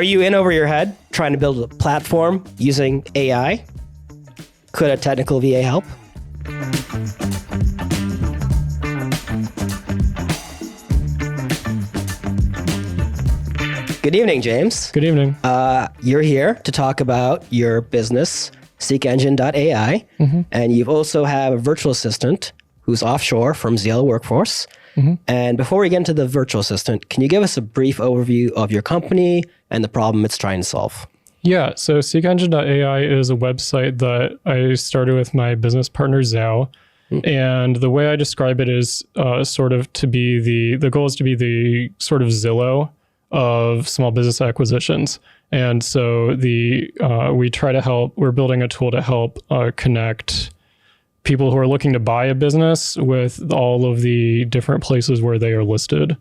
Are you in over your head trying to build a platform using AI? Could a technical VA help? Good evening, James. Good evening. You're here to talk about your business, SeekEngine.ai, and you also have a virtual assistant who's offshore from zlworkforce. And before we get into the virtual assistant, can you give us a brief overview of your company and the problem it's trying to solve? Yeah, so SeekEngine.ai is a website that I started with my business partner, Zhao. And the way I describe it is the goal is to be the sort of Zillow of small business acquisitions. And so we're building a tool to help connect people who are looking to buy a business with all of the different places where they are listed,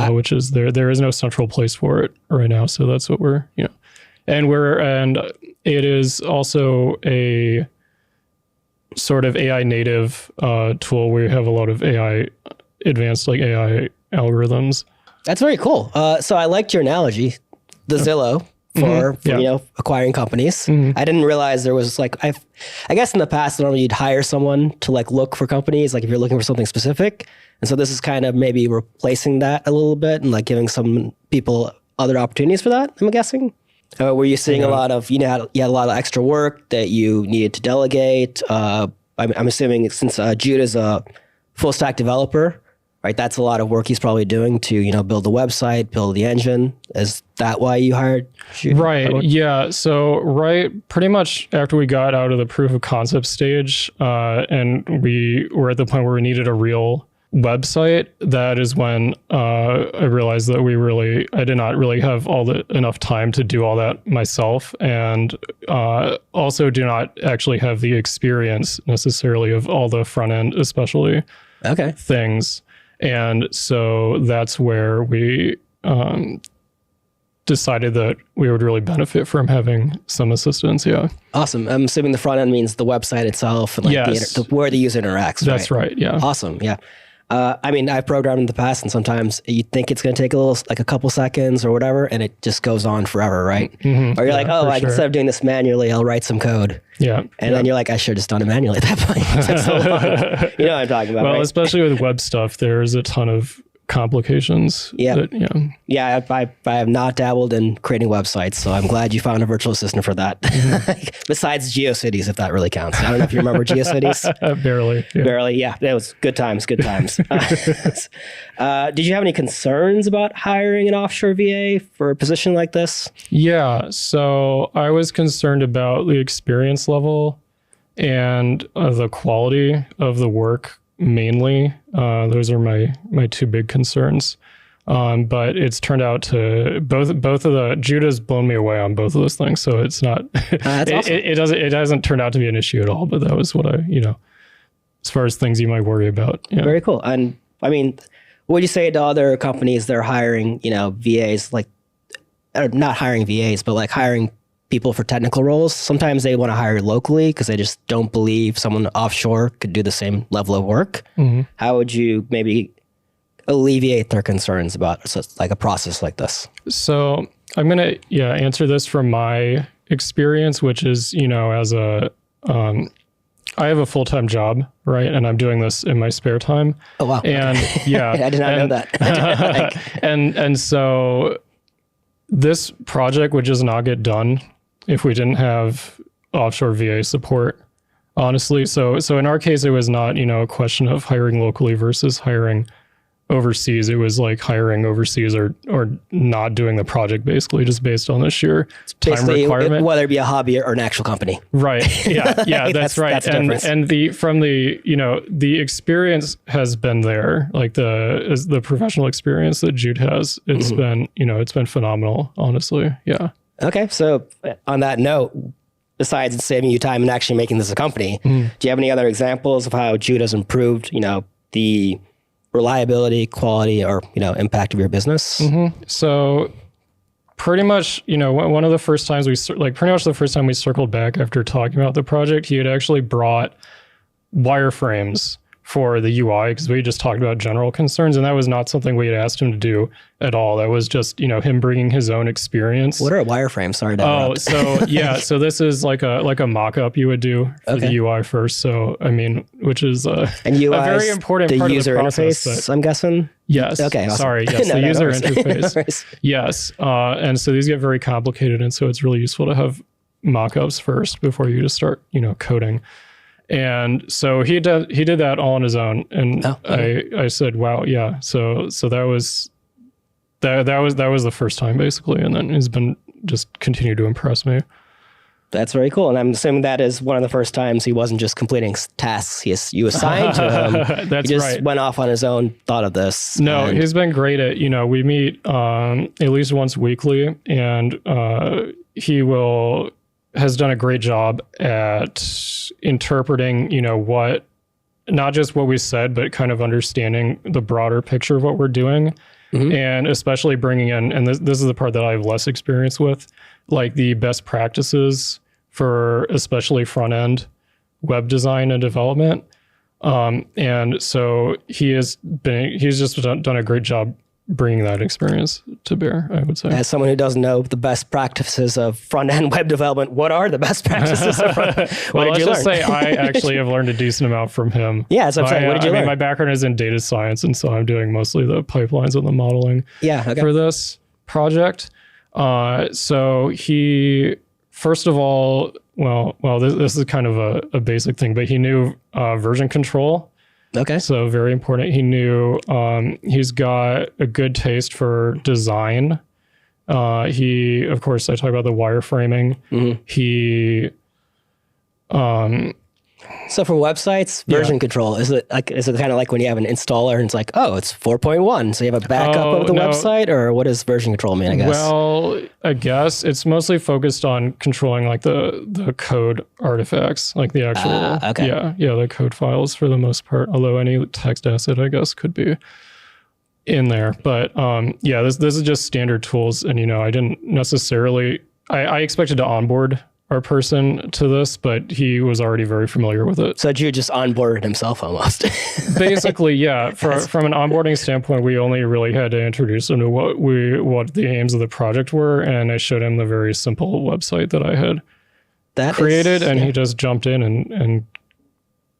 which is there is no central place for it right now. So that's what and it is also a sort of AI native tool where you have a lot of advanced AI algorithms. That's very cool. So I liked your analogy, the Zillow for acquiring companies. I didn't realize there was I guess in the past, normally you'd hire someone to look for companies, if you're looking for something specific. And so this is kind of maybe replacing that a little bit and giving some people other opportunities for that, I'm guessing. Were you seeing a lot of, you had a lot of extra work that you needed to delegate? I'm assuming since Judah's a full stack developer, right? That's a lot of work he's probably doing to, build the website, build the engine. Is that why you hired Judah? Right. Yeah. So pretty much after we got out of the proof of concept stage, and we were at the point where we needed a real website, that is when I realized that I did not really have enough time to do all that myself, and also do not actually have the experience necessarily of all the front end, especially things. And so that's where we decided that we would really benefit from having some assistance. Yeah. Awesome. I'm assuming the front end means the website itself and where the user interacts. That's right. Yeah. Awesome. Yeah. I've programmed in the past, and sometimes you think it's going to take a couple seconds or whatever, and it just goes on forever, right? Or you're instead of doing this manually, I'll write some code. Yeah. And then you're like, I should have just done it manually at that point. It took so long. You know what I'm talking about, well, right? Especially with web stuff, there's a ton of complications. Yeah. I have not dabbled in creating websites, so I'm glad you found a virtual assistant for that. Besides GeoCities, if that really counts. I don't know if you remember GeoCities. Barely. Yeah. Barely, yeah. That was good times. Did you have any concerns about hiring an offshore VA for a position like this? Yeah. So I was concerned about the experience level and the quality of the work. Mainly, those are my two big concerns. But it's turned out to both of the Judah's blown me away on both of those things. So it's not awesome. it hasn't turned out to be an issue at all. But that was what as far as things you might worry about. Yeah. Very cool. And what would you say to other companies that are hiring VAs, or not hiring VAs, but hiring people for technical roles? Sometimes they want to hire locally because they just don't believe someone offshore could do the same level of work. How would you maybe alleviate their concerns about a process like this? So I'm going to answer this from my experience, which is, I have a full-time job, right? And I'm doing this in my spare time. Oh, wow. And I did not know that. and so this project would just not get done if we didn't have offshore VA support, honestly. So in our case, it was not, a question of hiring locally versus hiring overseas. It was hiring overseas or not doing the project, basically, just based on the sheer time requirement. Whether it be a hobby or an actual company. Right. Yeah, that's right. And the experience has been there, the professional experience that Jude has. It's been, it's been phenomenal, honestly. Yeah. Okay. So on that note, besides saving you time and actually making this a company, do you have any other examples of how Jude has improved, the reliability, quality, or, impact of your business? So pretty much, one of the first times the first time we circled back after talking about the project, he had actually brought wireframes for the UI, because we just talked about general concerns, and that was not something we had asked him to do at all. That was just, him bringing his own experience. What are wireframes? Sorry to interrupt. So this is like a mock-up you would do for the UI first. So, which is and UI a very important part of the process. Interface, I'm guessing? Yes. Okay. Awesome. Sorry. Yes. The user interface. Yes. And so these get very complicated. And so it's really useful to have mock-ups first before you just start, coding. And so he did that all on his own. And I said, wow, yeah. So that was the first time basically. And then he's been just continued to impress me. That's very cool. And I'm assuming that is one of the first times he wasn't just completing tasks you assigned to him. That's he just right. went off on his own, thought of this. No, he's been great at, we meet at least once weekly, and he has done a great job at interpreting, not just what we said, but kind of understanding the broader picture of what we're doing. Mm-hmm. And especially bringing in, and this is the part that I have less experience with, like the best practices for especially front-end web design and development. And so he's just done a great job bringing that experience to bear, I would say. As someone who doesn't know the best practices of front-end web development, what are the best practices of front-end? Well, let's just say I actually have learned a decent amount from him. Yeah, that's what I'm saying. What did you learn? My background is in data science, and so I'm doing mostly the pipelines and the modeling for this project. So he, first of all, this is kind of a basic thing, but he knew version control. Okay. So very important. He knew, he's got a good taste for design. Of course, I talk about the wireframing. Mm-hmm. So for websites, version control, is it kind of like when you have an installer and it's like, oh, it's 4.1. So you have a backup of the website, or what does version control mean, I guess? Well, I guess it's mostly focused on controlling like the code artifacts, like the actual, the code files for the most part, although any text asset, I guess, could be in there. But this is just standard tools. And, I didn't necessarily, I expected to onboard our person to this, but he was already very familiar with it. So you just onboarded himself almost. Basically, yeah. From an onboarding standpoint, we only really had to introduce him to what the aims of the project were, and I showed him the very simple website that I had created, and he just jumped in and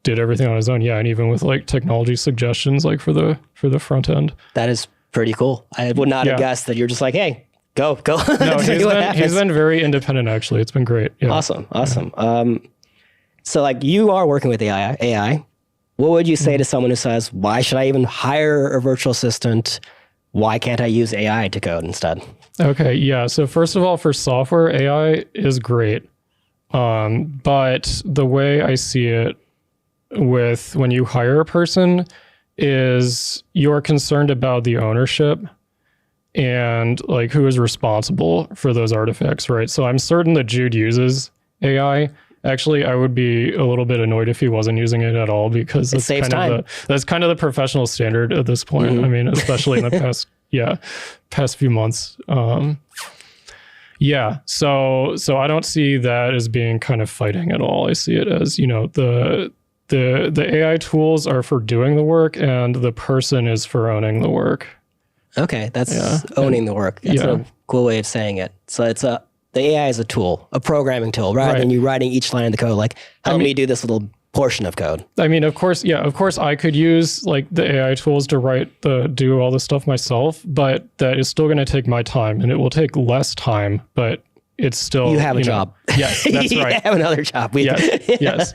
did everything on his own. Yeah, and even with like technology suggestions, like for the front end. That is pretty cool. I would not have guessed that you're just like, hey, Go. No, he's been very independent, actually. It's been great. Yeah. Awesome. So like you are working with AI. What would you say to someone who says, why should I even hire a virtual assistant? Why can't I use AI to code instead? Okay. Yeah. So first of all, for software, AI is great. But the way I see it when you hire a person is you're concerned about the ownership and like who is responsible for those artifacts, right? So I'm certain that Jude uses AI. Actually, I would be a little bit annoyed if he wasn't using it at all, because that's kind of the professional standard at this point. Mm-hmm. I mean, especially in the past few months. So I don't see that as being kind of fighting at all. I see it as, the AI tools are for doing the work and the person is for owning the work. Okay, that's owning the work. That's a cool way of saying it. So the AI is a tool, a programming tool, rather than you writing each line of the code, like, help me do this little portion of code. I mean, of course, I could use like the AI tools to do all this stuff myself, but that is still going to take my time, and it will take less time, but it's still... You have a job. Yes, that's right. You have another job. Yes.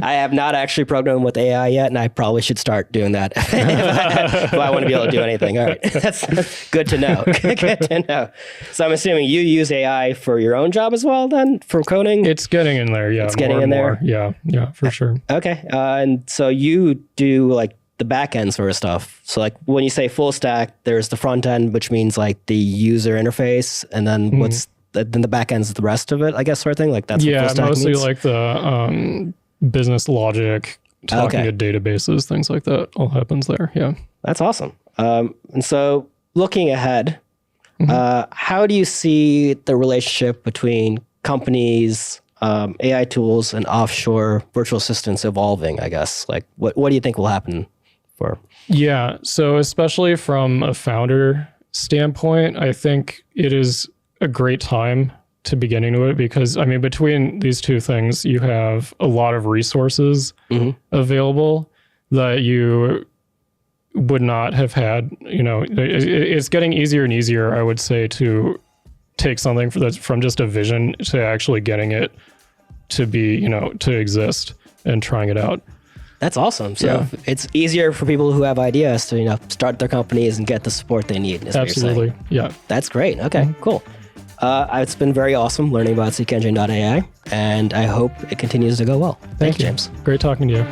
I have not actually programmed with AI yet, and I probably should start doing that if I want to be able to do anything. All right. That's good to know. Good to know. So I'm assuming you use AI for your own job as well then, for coding? It's getting in there, yeah. It's getting in there? Yeah, for sure. Okay. And so you do like the back end sort of stuff. So like when you say full stack, there's the front end, which means like the user interface, and then then the back end's the rest of it, I guess, sort of thing. Like that's what full stack mostly means? Like the business logic, talking to databases, things like that. All happens there. Yeah, that's awesome. And so looking ahead, how do you see the relationship between companies AI tools and offshore virtual assistants evolving, I guess? Like, what do you think will happen for? Yeah. So especially from a founder standpoint, I think it is a great time to be getting to it because, I mean, between these two things, you have a lot of resources available that you would not have had. You know, it's getting easier and easier, I would say, to take something that's from just a vision to actually getting it to be, you know, to exist and trying it out. That's awesome. So it's easier for people who have ideas to, you know, start their companies and get the support they need. Is Absolutely. What you're saying. Yeah. That's great. Okay, cool. It's been very awesome learning about seekengine.ai, and I hope it continues to go well. Thank you, James. Great talking to you.